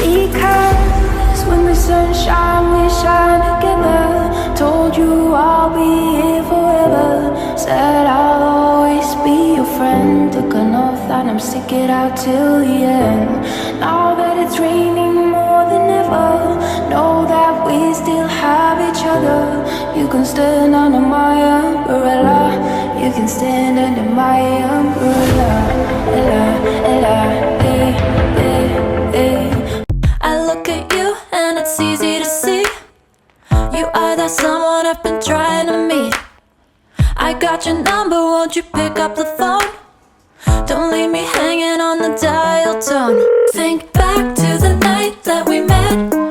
Because when the sun shines, we shine together. Told you I'll be here forever. Said I'll always be your friend. Took an oath that I'm stick it out till the end. Now that it's raining more than ever, know that we still have each other. You can stand under my umbrella. You can stand under my umbrella. Ella, Ella, eh, eh, eh. I look at you and it's easy to see. You are that someone I've been trying to meet. I got your number, won't you pick up the phone? Don't leave me hanging on the dial tone. Think back to the night that we met.